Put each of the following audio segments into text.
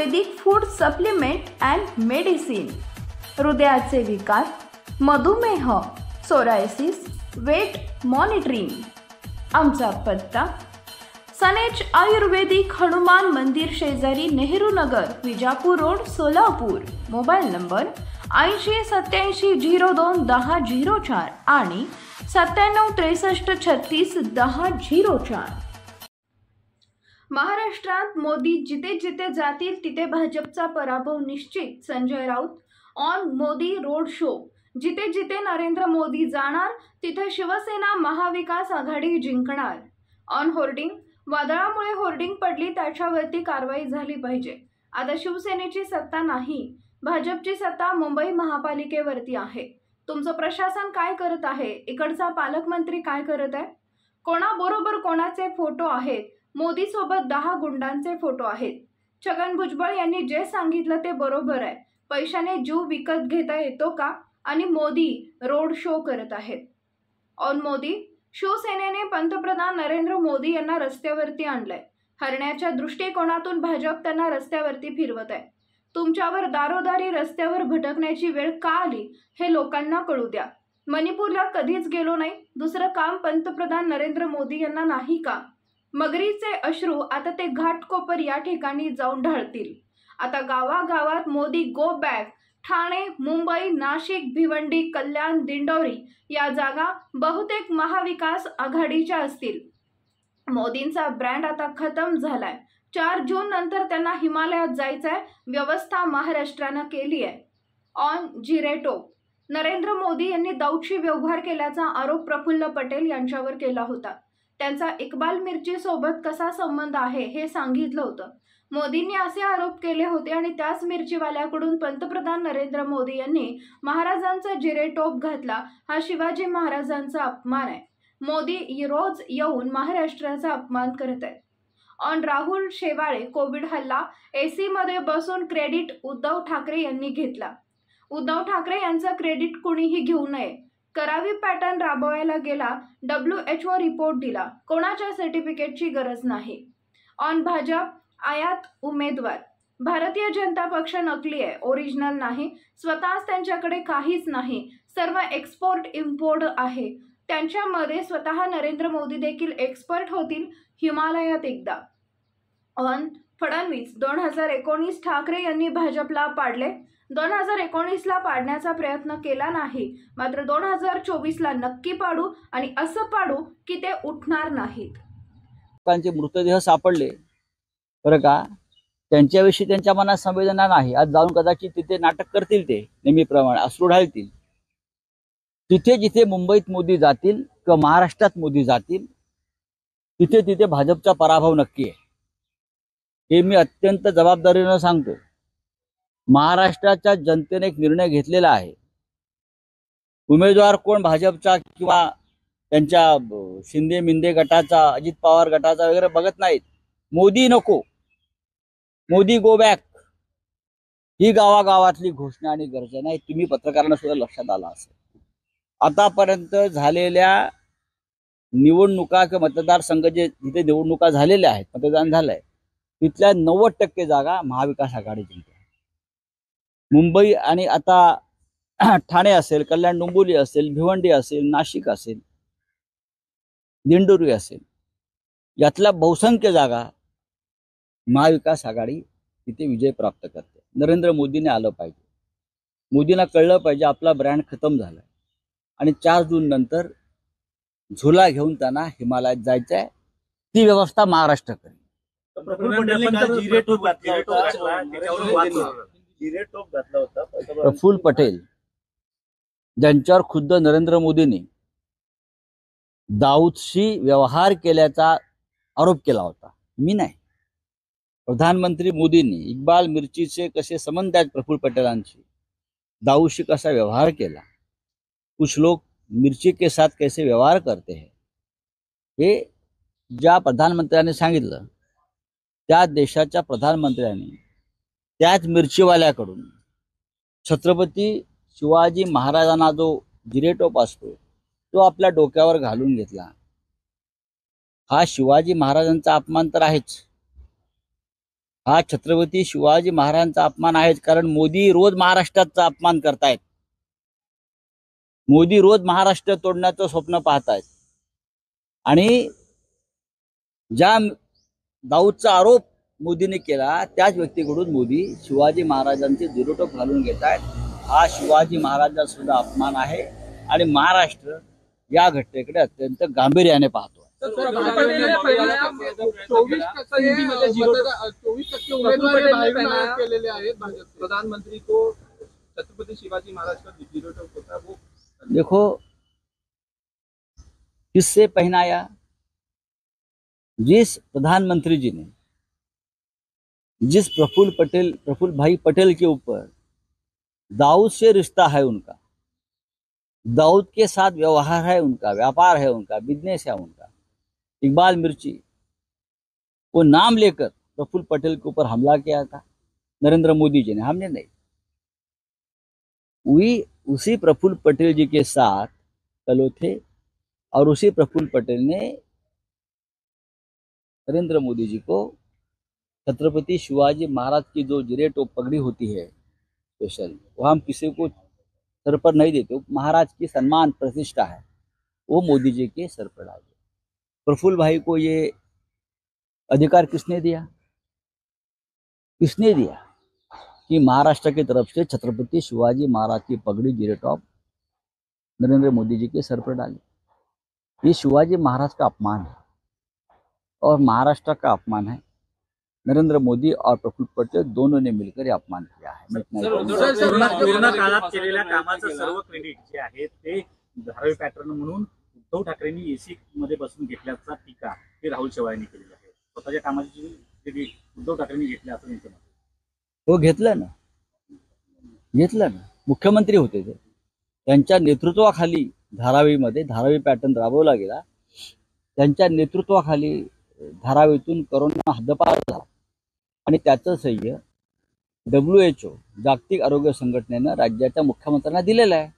Ayurvedic food supplement and medicine, हृदयाचे विकार, मधुमेह, सोरायसिस, वेट मॉनिटरिंग। आमचा पत्ता सनेज आयुर्वेदिक हनुमान मंदिर शेजारी Nehru Nagar, Vijapur road, Solapur. Mobile number 8087021004 आणि 9763361004। महाराष्ट्रात मोदी जिथे जिथे जातील तिथे भाजपचा पराभव निश्चित, Sanjay Raut. On Modi road show, जिथे जिथे नरेंद्र मोदी जाणार तिथे शिवसेना महाविकास आघाडी जिंकणार। ऑन होर्डिंग, वादळामुळे होर्डिंग पडली, त्याच्यावरती कारवाई झाली पाहिजे। आता शिवसेनेची सत्ता नाही, भाजपची सत्ता मुंबई महापालिकेवरती आहे। तुमचं प्रशासन काय करत आहे? इकडचा पालकमंत्री काय करत आहे? कोणाबरोबर कोणाचे फोटो आहेत? मोदी सोबत 10 गुंडांचे फोटो आहेत। छगन भुजबळ यांनी जे सांगितलं ते बरोबर आहे। पैशाने जीव विकत घेता येतो का? आणि मोदी रोड शो करत आहेत। ऑन मोदी, शिवसेनेने पंतप्रधान नरेंद्र मोदी यांना रस्त्यावरती आणलंय। हरण्याच्या दृष्टिकोनातून भाजप त्यांना रस्त्यावरती फिरवत आहे। तुमच्यावर दारोदारी रस्त्यावर भटकण्याची वेळ का आली हे लोकांना कळू द्या। मणिपूरला कधीच गेलो नाही, दुसरं काम पंतप्रधान नरेंद्र मोदी यांना नाही का? मगरीचे अश्रू आता ते घाटकोपर या ठिकाणी जाऊन ढाळतील। आता गावागावात मोदी गो बॅक। ठाणे, मुंबई, नाशिक, भिवंडी, कल्याण, दिंडोरी या जागा बहुतेक महाविकास आघाडीच्या असतील। मोदींचा ब्रँड आता खतम झालाय। 4 जून नंतर त्यांना हिमालयात जायचंय, व्यवस्था महाराष्ट्रानं केली आहे। ऑन जिरेटो, नरेंद्र मोदी यांनी दौडशी व्यवहार केल्याचा आरोप प्रफुल्ल पटेल यांच्यावर केला होता। त्यांचा इक्बाल मिर्ची सोबत कसा संबंध आहे हे सांगितलं होतं। मोदींनी असे आरोप केले होते आणि त्याच मिरचीवाल्याकडून पंतप्रधान नरेंद्र मोदी यांनी महाराजांचा जिरेटोप घातला। हा शिवाजी महाराजांचा अपमान आहे। मोदी रोज येऊन महाराष्ट्राचा अपमान करत आहेत। ऑन राहुल शेवाळे, कोविड हल्ला, एसी मध्ये बसून क्रेडिट उद्धव ठाकरे यांनी घेतला। उद्धव ठाकरे यांचा क्रेडिट कुणीही घेऊ नये। करावी पॅटर्न राबवायला गेला, WHO रिपोर्ट दिला, कोणाच्या सर्टिफिकेटची गरज नाही। ऑन भाजप, आयात उमेदवार, भारतीय जनता पक्ष नकली आहे, ओरिजिनल नाही। स्वतःच त्यांच्याकडे काहीच नाही, सर्व एक्सपोर्ट इम्पोर्ट आहे। त्यांच्यामध्ये स्वतः नरेंद्र मोदी देखील एक्सपर्ट होतील हिमालयात एकदा। ऑन फडणवीस, 2019 ठाकरे यांनी भाजपला पाडले। 2019ला पाडण्याचा प्रयत्न केला नाही, मात्र 2024ला नक्की पाडू आणि असं पाडू की ते उठणार नाहीत। लोकांचे मृतदेह सापडले बरं का, त्यांच्याविषयी त्यांच्या मनात संवेदना नाही। आज जाऊन कदाचित तिथे नाटक करतील, ते नेहमीप्रमाणे अश्रू ढाळतील। तिथे जिथे मुंबईत मोदी जातील किंवा महाराष्ट्रात मोदी जातील तिथे तिथे भाजपचा पराभव नक्की आहे, हे मी अत्यंत जबाबदारीने सांगतो। महाराष्ट्राच्या जनतेने एक निर्णय घेतलेला आहे। उमेदवार कोण भाजपचा किंवा त्यांच्या शिंदे मिंदे गटाचा, अजित पवार गटाचा वगैरे बघत नाहीत। मोदी नको, मोदी गो बॅक ही गावागावातली घोषणा आणि गर्जना आहे। तुम्ही पत्रकारांना सुद्धा लक्षात आला असेल। आतापर्यंत झालेल्या निवडणुका किंवा मतदारसंघ जे जिथे निवडणुका झालेल्या आहेत, मतदान झालंय, तिथल्या 90% जागा महाविकास आघाडी जिंकते। मुंबई आणि आता ठाणे असेल, कल्याण डोंबिवली असेल, भिवंडी असेल, नाशिक असेल, दिंडोरी असेल, यातल्या बहुसंख्य जागा महाविकास आघाडी तिथे विजय प्राप्त करते। नरेंद्र मोदीने आलं पाहिजे, मोदींना कळलं पाहिजे आपला ब्रँड खतम झालाय आणि 4 जून नंतर झोला घेऊन त्यांना हिमालयात जायचंय। ती व्यवस्था महाराष्ट्र करेल। प्रफुल्ल पटेल ज्यांच्यावर खुद्द नरेंद्र मोदींनी दाऊदशी व्यवहार केल्याचा आरोप केला होता, मी नाही। प्रधानमंत्री मोदींनी इक्बाल मिर्चीचे कसे संबंध आहेत प्रफुल्ल पटेलांशी, दाऊदशी कसा व्यवहार केला, कुछ लोग मिर्ची के साथ कैसे व्यवहार करते हैं, हे ज्या प्रधानमंत्र्यांनी सांगितलं, त्या देशाच्या प्रधानमंत्र्यांनी त्याच मिरचीवाल्याकडून छत्रपती शिवाजी महाराजांना जो जिरेटोप असतो तो आपल्या डोक्यावर घालून घेतला। हा शिवाजी महाराजांचा अपमान तर आहेच, हा छत्रपती शिवाजी महाराजांचा अपमान आहेच, कारण मोदी रोज महाराष्ट्राचा अपमान करतायत. मोदी रोज महाराष्ट्र तोडण्याचं स्वप्न पाहतायत. आणि ज्या दाऊदचा आरोप मोदीने केला त्याच व्यक्तीकडून मोदी शिवाजी महाराजांचे जिरोटोप घालून घेत आहेत. हा शिवाजी महाराजांचा सुद्धा अपमान आहे आणि महाराष्ट्र या घटनेकडे अत्यंत गांभीर्याने पाहतो. 24% उमेदवार बाहेरून केलेले आहेत भाजप. प्रधानमंत्री को छत्रपति शिवाजी महाराज का जिरोटोप होता है वो देखो किससे पहनाया, जिस प्रधानमंत्री जी ने जिस प्रफुल्ल भाई पटेल के ऊपर दाऊद से रिश्ता है उनका, दाऊद के साथ व्यवहार है उनका, व्यापार है उनका, बिजनेस है उनका, इकबाल मिर्ची, वो नाम लेकर प्रफुल्ल पटेल के ऊपर हमला किया था नरेंद्र मोदी जी ने, हमने नहीं। उसी प्रफुल्ल पटेल जी के साथ चलो थे और उसी प्रफुल्ल पटेल ने नरेंद्र मोदी जी को छत्रपति शिवाजी महाराज की जो जिरेटोप पगड़ी होती है स्पेशल, वो हम किसी को सर पर नहीं देते, महाराज की सम्मान प्रतिष्ठा है, वो मोदी जी के सर पर डाल दो। प्रफुल्ल भाई को ये अधिकार किसने दिया? किसने दिया कि महाराष्ट्र की तरफ से छत्रपति शिवाजी महाराज की पगड़ी जिरेटॉप नरेंद्र मोदी जी के सर पर डाली? ये शिवाजी महाराज का अपमान है और महाराष्ट्र का अपमान है। नरेंद्र मोदी और प्रफुल्ल पटेल दोनों ने मिलकर ये अपमान किया है। कोरोना काळात केलेल्या कामाचं सर्व क्रेडिट जे आहे ते धारावी पॅटर्न म्हणून उद्धव ठाकरेंनी एसी मध्ये बसून घेतल्याचा टीका हे राहुल शेवाळेंनी केलेली आहे. स्वतःच्या कामाची क्रेडिट उद्धव ठाकरेंनी घेतले असं त्यांचं मत. हो, घेतलं ना, मुख्यमंत्री होते ते, त्यांच्या नेतृत्वाखाली धारावी पॅटर्न राबवला गेला. त्यांच्या नेतृत्वाखाली धारावीतून कोरोना हद्दपार झाला आणि त्याचं श्रेय WHO जागतिक आरोग्य संघटनेनं राज्याच्या मुख्यमंत्र्यांना दिलेलं आहे.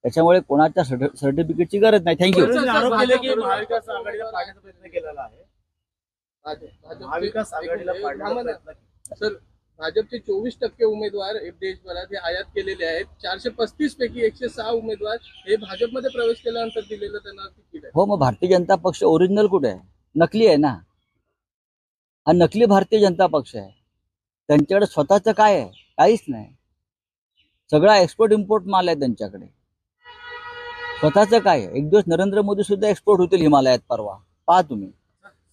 त्याच्यामुळे कोणाच्या सर्टिफिकेटची गरज नाही. थँक्यू. आरोप केले की महाविकास आघाडीला पाडण्याचा प्रयत्न केलेला आहे. महाविकास आघाडीला पाडण्याचा प्रयत्न. सर, भाजपचे 24% उमेदवार देशभरात हे आयात केलेले आहेत. 435 पैकी 106 उमेदवार हे भाजपमध्ये प्रवेश केल्यानंतर दिलेलं त्यांना तिकीट आहे. हो, मग भारतीय जनता पक्ष ओरिजिनल कुठे आहे? नकली आहे ना. हा नकली भारतीय जनता पक्ष आहे. त्यांच्याकडे स्वतःचं काय आहे? काहीच नाही. सगळा एक्सपोर्ट इम्पोर्ट माल आहे त्यांच्याकडे. स्वतःचं काय आहे? एक दिवस नरेंद्र मोदी सुद्धा एक्सपोर्ट होतील हिमालयात परवा, पहा तुम्ही.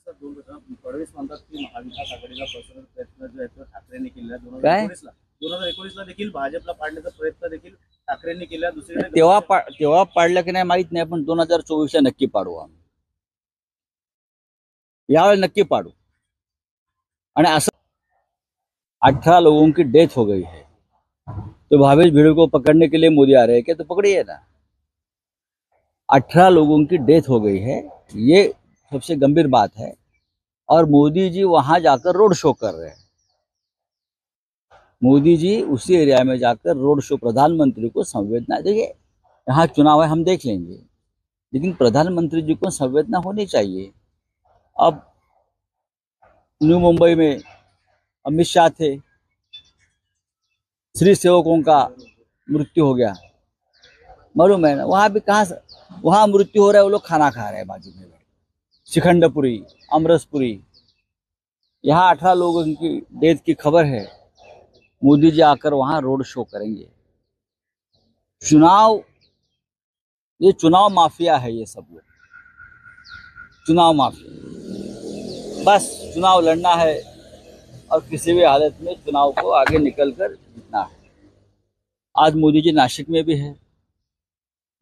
फडणवीस म्हणतात की महाविकास आघाडीला बसवण्याचा प्रयत्न जो आहे तो ठाकरेंनी केला. 2019ला देखील भाजपला पाडण्याचा प्रयत्न देखील ठाकरेंनी केला. दुसरीकडे तेव्हा पाडलं की नाही माहित नाही, पण 2024 नक्की पाडू आम्ही. यावेळी नक्की पाडू. आणि असं 18 लोगों की डेथ हो गई है, तो भावेश भिड़े को पकड़ने के लिए मोदी आ रहे हैं क्या? तो पकड़िए ना. 18 लोगों की डेथ हो गई है, ये सबसे गंभीर बात है. और मोदी जी वहां जाकर रोड शो कर रहे हैं. मोदी जी उसी एरिया में जाकर रोड शो. प्रधानमंत्री को संवेदना, देखिए यहाँ चुनाव है, हम देख लेंगे, लेकिन प्रधानमंत्री जी को संवेदना होनी चाहिए. अब न्यू मुंबई में अमित शाह थे, श्री सेवकों का मृत्यु हो गया, मालूम है ना. वहां भी वहां मृत्यु हो रहा है, वो लोग खाना खा रहे हैं बाजू में, शिखंडपुरी, अमरसपुरी. यहाँ 18 लोगों की डेथ की खबर है. मोदी जी आकर वहां रोड शो करेंगे. ये चुनाव माफिया है, ये सब लोग चुनाव माफिया. बस चुनाव लड़ना है और किसी भी हालत में चुनाव को आगे निकलकर जीतना है. आज मोदी जी नासिक में भी है,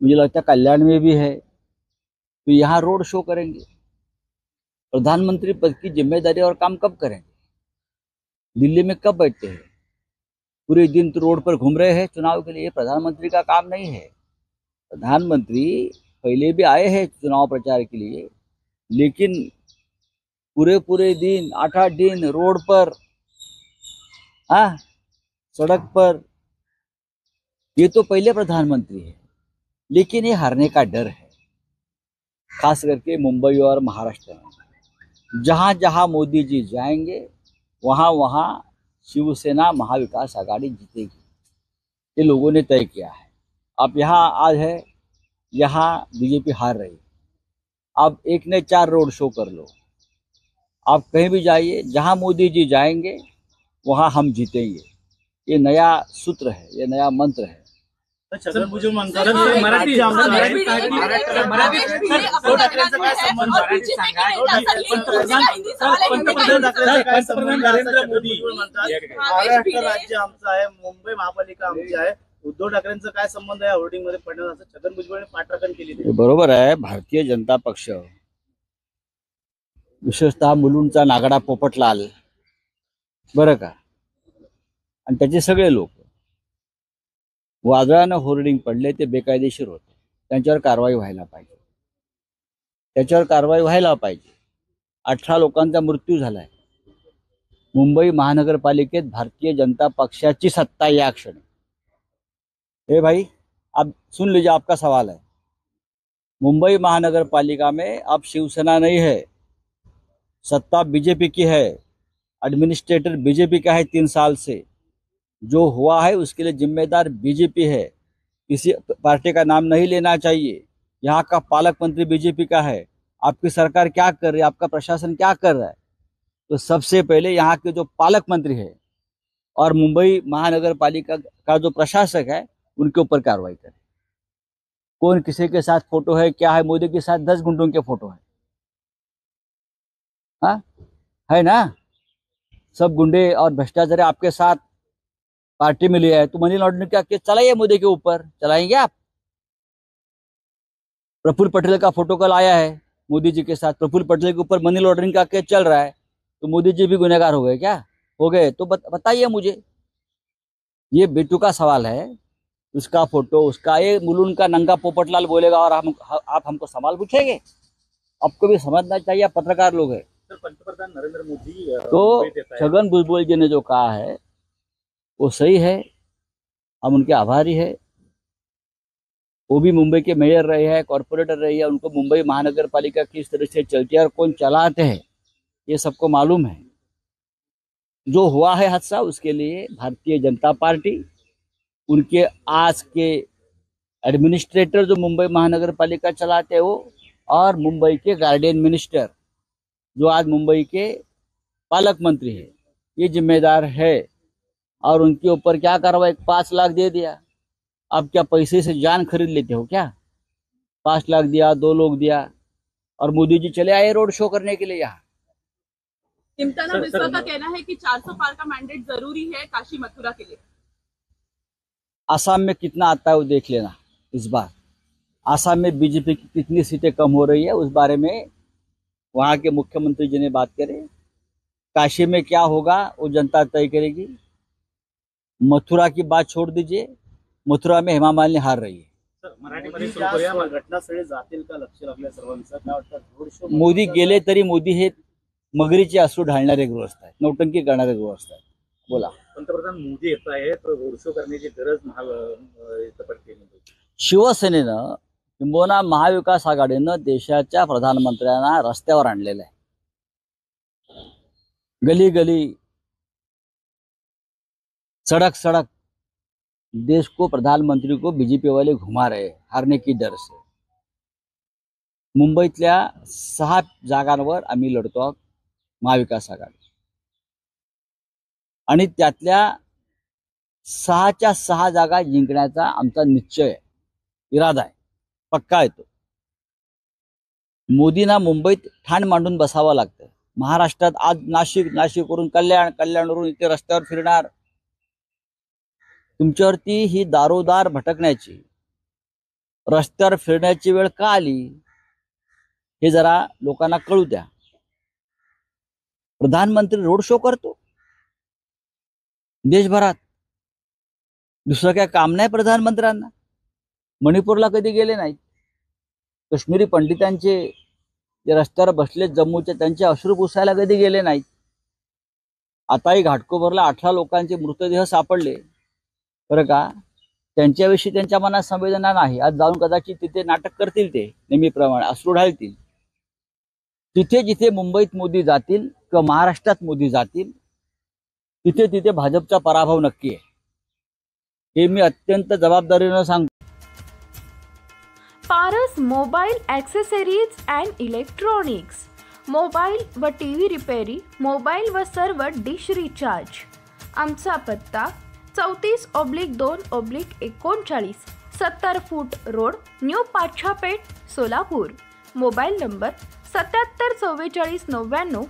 मुझे लगता है कल्याण में भी है, तो यहाँ रोड शो करेंगे. प्रधानमंत्री पद की जिम्मेदारी और काम कब करेंगे? दिल्ली में कब बैठते हैं? पूरे दिन तो रोड पर घूम रहे हैं चुनाव के लिए. प्रधानमंत्री का काम नहीं है. प्रधानमंत्री पहले भी आए हैं चुनाव प्रचार के लिए, लेकिन पूरे दिन 8-8 दिन रोड पर, सड़क पर, ये तो पहले प्रधानमंत्री है. लेकिन ये हारने का डर है, खास करके मुंबई और महाराष्ट्र में. जहां जहां मोदी जी जाएंगे वहां वहां शिवसेना महाविकास आघाड़ी जीतेगी, ये लोगों ने तय किया है। आप यहाँ आज है, यहाँ बीजेपी हार रही है। आप एक ने 4 रोड शो कर लो, आप कहीं भी जाइए, जहां मोदी जी जाएंगे वहां हम जीतेंगे। ये नया सूत्र है, ये नया मंत्र है। छगन भुजबळ म्हणतात सर, की मराठी मराठी आमदार आमदार आहेत. आहेत. मराठी उद्धव ठाकरेंचा काय संबंध आहे? पंतप्रधान नरेंद्र मोदी महाराष्ट्र राज्य आमचं आहे, मुंबई महापालिका आमची आहे, उद्धव ठाकरेंचा काय संबंध आहे होर्डिंग मध्ये पडण्याचा, असं छगन भुजबळने पाठराखण केली हे बरोबर आहे। भारतीय जनता पक्ष, विशेषतः मुलुंडचा नागडा पोपटलाल बरं का, आणि त्याचे सगळे लोक वादळानं होर्डिंग पडले, ते बेकायदेशीर होते, त्यांच्यावर कारवाई व्हायला पाहिजे, त्याच्यावर कारवाई व्हायला पाहिजे। 18 लोकांचा मृत्यू झालाय। मुंबई महानगरपालिकेत भारतीय जनता पक्षाची सत्ता या क्षणी। ए भाई, आप सुन लीजिए, आपका सवाल है। मुंबई महानगरपालिका में अब शिवसेना नहीं है, सत्ता बीजेपी की है, एडमिनिस्ट्रेटर बीजेपी का है 3 साल से। जो हुआ है उसके लिए जिम्मेदार बीजेपी है, किसी पार्टी का नाम नहीं लेना चाहिए। यहाँ का पालक मंत्री बीजेपी का है। आपकी सरकार क्या कर रही है, आपका प्रशासन क्या कर रहा है? तो सबसे पहले यहाँ के जो पालक मंत्री है और मुंबई महानगरपालिका का जो प्रशासक है, उनके ऊपर कार्रवाई करें। कौन किसी के साथ फोटो है, क्या है? मोदी के साथ 10 गुंडों के फोटो है, हाँ है ना? सब गुंडे और भ्रष्टाचारी आपके साथ पार्टी में लिया है, तो मनी लॉन्ड्रिंग का केस चलाइए मोदी के ऊपर, चलाएंगे आप? प्रफुल्ल पटेल का फोटो कल आया है मोदी जी के साथ, प्रफुल्ल पटेल के ऊपर मनी लॉन्ड्रिंग का केस चल रहा है, तो मोदी जी भी गुनहगार हो गए क्या? हो गए तो बताइए मुझे। ये बेटू का सवाल है, उसका फोटो, उसका, ये मुलुंड का नंगा पोपटलाल बोलेगा और आप हमको सवाल पूछेंगे? आपको भी समझना चाहिए, आप पत्रकार लोग हैं। तर पंतप्रधान नरेंद्र मोदी तो मुंबईत येत आहेत. छगन भुजबळ जी ने जो कहा है वो सही है, हम उनके आभारी है। वो भी मुंबई के मेयर रहे हैं, कॉर्पोरेटर रहे हैं, उनको मुंबई महानगर पालिका किस तरह से चलती है और कौन चलाते हैं ये सबको मालूम है। जो हुआ है हादसा, उसके लिए भारतीय जनता पार्टी, उनके आज के एडमिनिस्ट्रेटर जो मुंबई महानगर पालिका चलाते हैं वो, और मुंबई के गार्डियन मिनिस्टर जो आज मुंबई के पालक मंत्री है, ये जिम्मेदार है। और उनके ऊपर क्या कार्रवाई? 5 लाख दे दिया। आप क्या पैसे से जान खरीद लेते हो क्या? 5 लाख दिया, 2 लोग दिया, और मोदी जी चले आए रोड शो करने के लिए यहाँ। इम्तियाज बिस्वा का कहना है कि 400 पार का मैंडेट जरूरी है काशी मथुरा के लिए। आसाम में कितना आता है वो देख लेना इस बार। आसाम में बीजेपी की कितनी सीटें कम हो रही है, उस बारे में वहाँ के मुख्यमंत्री जी ने बात करे। काशी में क्या होगा वो जनता तय करेगी। मथुरा की बात छोड़ दीजिए, मथुरा में हेमा मालिनी हार रही है। सर, मराठीमध्ये सुरू करूया. घटनास्थळी जातील का लक्ष लागल्या सर्वांचं? काय वाटतं रोड शो मोदी गेले तरी मोदी हे मगरीचे अश्रू ढाळणारे गृहस्थ आहेत, नौटंकी करणारे गृहस्थ आहेत। बोला। पंतप्रधान मोदी येत आहेत, तर रोड शो करण्याची गरज इथं पडते. शिवसेनेनं किंबहुना महाविकास आघाडीनं देशाच्या प्रधानमंत्र्यांना रस्त्यावर आणलेलं आहे। गली गली, सड़क सड़क देश को, प्रधानमंत्री को बीजेपी वाले घुमा रहे हैं हारने की डर से। मुंबईतल्या 6 जागांवर आम्ही लढतो आहोत महाविकास आघाडी, आणि त्यातल्या 6च्या 6 जागा जिंकण्याचा आमचा निश्चय आहे, इरादा आहे, पक्का आहे तो। मोदींना मुंबईत ठाण मांडून बसावं लागतं। महाराष्ट्रात आज नाशिक, नाशिकवरून कल्याण, कल्याणवरून इथे रस्त्यावर फिरणार। तुमच्यावरती ही दारोदार भटकण्याची, रस्त्यावर फिरण्याची वेळ का आली हे जरा लोकांना कळू द्या। प्रधानमंत्री रोड शो करतो देशभरात, दुसरं काय काम नाही प्रधानमंत्र्यांना? मणिपूरला कधी गेले नाहीत, काश्मीरी पंडितांचे जे रस्त्यावर बसले जम्मूचे, त्यांचे अश्रू पुसायला कधी गेले नाहीत। आताही घाटकोपरला 18 लोकांचे मृतदेह सापडले बरं का, त्यांच्याविषयी त्यांच्या मनात संवेदना नाही। आज जाऊन कदाचित तिथे नाटक करतील, ते नेहमीप्रमाणे अश्रू ढाळतील। तिथे जिथे मुंबईत मोदी जातील किंवा महाराष्ट्रात मोदी जातील, तिथे तिथे भाजपचा पराभव नक्की आहे, हे मी अत्यंत जबाबदारीनं सांगतो. Paras mobile accessories and electronics, mobile व टीव्ही रिपेरी, मोबाईल व सर्व डिश रिचार्ज. आमचा पत्ता 34/2/39 70 फूट road, new Pachhapeth, Solapur. Mobile number 774499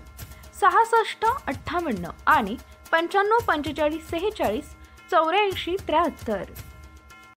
6658 आणि 954546 8473.